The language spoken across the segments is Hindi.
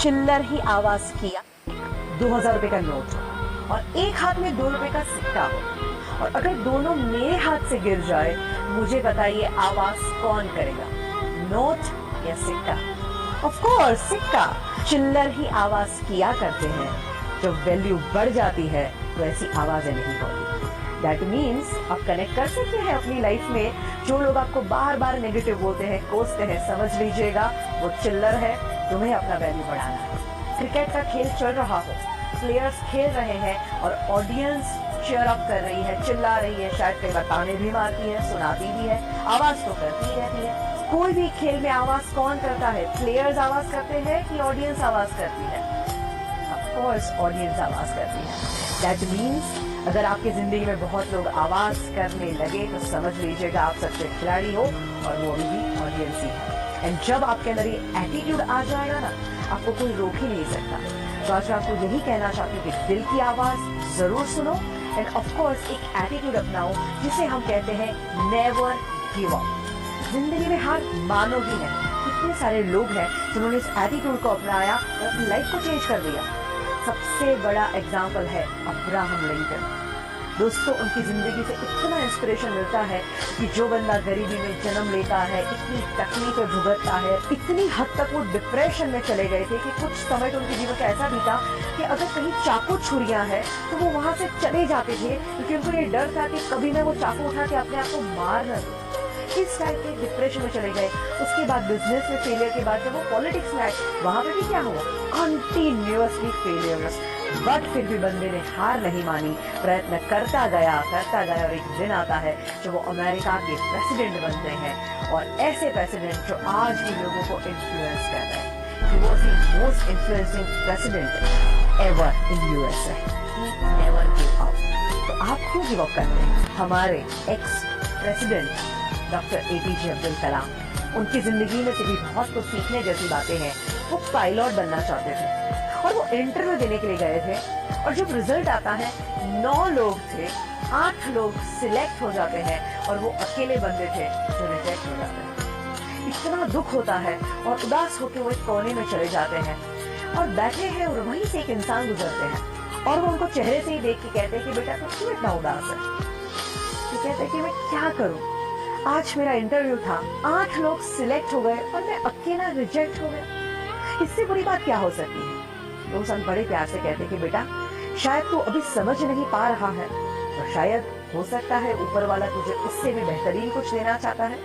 चिल्लर ही आवाज किया। 2000 रुपए का नोट हो और एक हाथ में 2 रुपए का सिक्का हो, और अगर दोनों मेरे हाथ से गिर जाए, मुझे बताइए आवाज कौन करेगा, नोट या सिक्का? ऑफ कोर्स सिक्का। चिल्लर ही आवाज किया करते हैं। जब वैल्यू बढ़ जाती है तो ऐसी आवाजें नहीं होती। दैट मीन्स आप कनेक्ट कर सकते हैं अपनी लाइफ में। जो लोग आपको बार बार नेगेटिव बोलते हैं, कोसते हैं, समझ लीजिएगा वो चिल्लर है। तुम्हें अपना वैल्यू बढ़ाना है। क्रिकेट का खेल चल रहा हो, प्लेयर्स खेल रहे हैं और ऑडियंस चीयर अप कर रही है, चिल्ला रही है, शायद कई बार ताने भी मारती है, सुनाती भी है, आवाज तो करती रहती है। कोई भी खेल में आवाज कौन करता है? प्लेयर्स आवाज करते हैं कि ऑडियंस आवाज करती है? ऑफ कोर्स ऑडियंस आवाज करती है। दैट मीन्स अगर आपकी जिंदगी में बहुत लोग आवाज करने लगे तो समझ लीजिएगा आप सबसे खिलाड़ी हो, और वो भी ऑडियंस ही है। एंड जब आपके अंदर ये एटीट्यूड आ जाएगा ना, आपको कोई रोक ही नहीं सकता। तो आज मैं आपको यही कहना चाहती हूँ कि दिल की आवाज जरूर सुनो, एंड ऑफ कोर्स एक एटीट्यूड अपनाओ जिसे हम कहते हैं नेवर गिव अप। जिंदगी में हार मानो ही नहीं। कितने सारे लोग हैं जिन्होंने इस एटीट्यूड को अपनाया और अपनी लाइफ को चेंज कर दिया। सबसे बड़ा एग्जाम्पल है अब्राहम लिंकन। दोस्तों, उनकी जिंदगी से इतना इंस्पिरेशन मिलता है कि जो बंदा गरीबी में जन्म लेता है, इतनी तकलीफें भुगतता है, इतनी हद तक वो डिप्रेशन में चले गए थे कि कुछ समय तो उनके जीवन का ऐसा बीता कि अगर कहीं चाकू छुरियां हैं तो वो वहां से चले जाते थे, क्योंकि उनको ये डर था कि कभी मैं वो चाकू उठा के अपने आप को मार न दूं। इस टाइप के डिप्रेशन में चले गए। उसके बाद बिजनेस में फेलियर के बाद जब वो पॉलिटिक्स में आए, वहां पे भी क्या हुआ? Continuously failures. बट फिर भी बंदे ने हार नहीं मानी, प्रयत्न करता गया और एक दिन आता है जब वो अमेरिका के प्रेसिडेंट बनते हैं, और ऐसे प्रेसिडेंट जो आज भी लोगों को इन्फ्लुएंस कर रहे हैं। He was the most influencing president ever in USA. He never give up. तो आप क्यों गिव अप करते हैं? हमारे ex president doctor APJ Abdul Kalam, उनकी जिंदगी में से भी बहुत कुछ सीखने जैसी बातें हैं। वो पायलट बनना चाहते थे और वो इंटरव्यू देने के लिए गए थे, और जब रिजल्ट आता है 9 लोग थे, 8 लोग सिलेक्ट हो जाते हैं और वो अकेले बंदे थे जो रिजेक्ट हो जाते हैं। इतना दुख होता है और उदास होकर वो एक कोने में चले जाते हैं और बैठे हैं, और वहीं से एक इंसान गुजरते हैं और वो उनको चेहरे से ही देख के कहते हैं कि बेटा तुम क्यों इतना उदास है? वो कहते हैं कि मैं क्या करूं, आज मेरा इंटरव्यू था, 8 लोग सिलेक्ट हो गए और मैं अकेला रिजेक्ट हो गया। इससे बुरी बात क्या हो सकती है? तो हम बड़े प्यार से कहते हैं कि बेटा शायद तू अभी समझ नहीं पा रहा है, तो शायद हो सकता है ऊपर वाला तुझे उससे भी बेहतरीन कुछ देना चाहता है।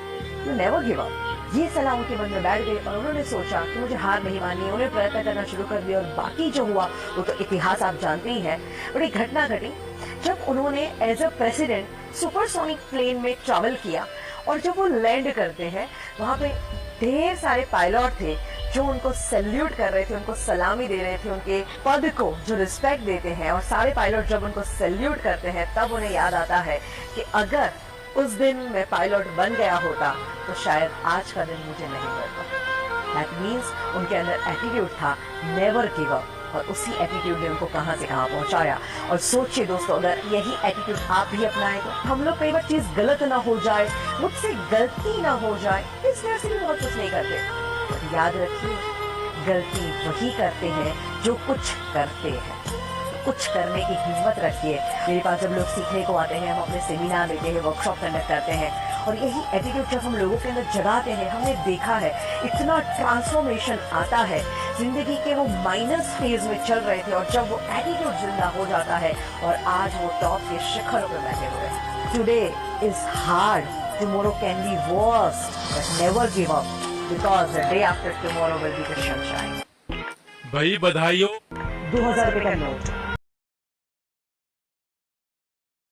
You never give up. ये सलाह उनके मन में बैठ गई और उन्होंने सोचा कि मुझे हार नहीं माननी। उन्हें प्रयत्न करना शुरू कर दिया, और बाकी जो हुआ वो तो इतिहास आप जानते ही हैं। बड़ी घटना घटी जब उन्होंने as a president supersonic plane में ट्रैवल किया, और जब वो लैंड करते हैं वहां पे ढेर सारे पायलट थे जो उनको सैल्यूट कर रहे थे, उनको सलामी दे रहे थे, उनके पद को जो रिस्पेक्ट देते हैं। और सारे पायलट जब उनको सैल्यूट करते हैं तब उन्हें याद आता है कि अगर उस दिन मैं पायलट बन गया होता तो शायद आज का दिन मुझे नहीं मिलता। दैट मीन्स उनके अंदर एटीट्यूड था नेवर गिव अप, और उसी एटीट्यूड ने उनको कहां से कहां पहुंचाया। और सोचिए दोस्तों, अगर यही एटीट्यूड आप भी अपनाएं तो हम लोग कई बार चीज गलत ना हो जाए, मुझसे गलती ना हो जाए, इस वजह से भी बहुत कुछ नहीं करते। तो याद रखिए, गलती वही करते हैं जो कुछ करते हैं। कुछ करने की हिम्मत रखिए। मेरे पास जब लोग सीखने को आते हैं, हम अपने सेमिनार लेते हैं, वर्कशॉप कंडक्ट करते हैं, और यही एटीट्यूड जब हम लोगों के अंदर जगाते हैं, हमने देखा है इतना ट्रांसफॉर्मेशन आता है। जिंदगी के वो माइनस फेज में चल रहे थे और जब वो एटीट्यूड जिंदा हो जाता है और आज वो टॉप के शिखरों पर बैठे हुए हैं। Today is hard, tomorrow can be worst, but never give up, because the day after tomorrow will be the sunshine. भाई बधाई हो। 2000 रुपए का नोट।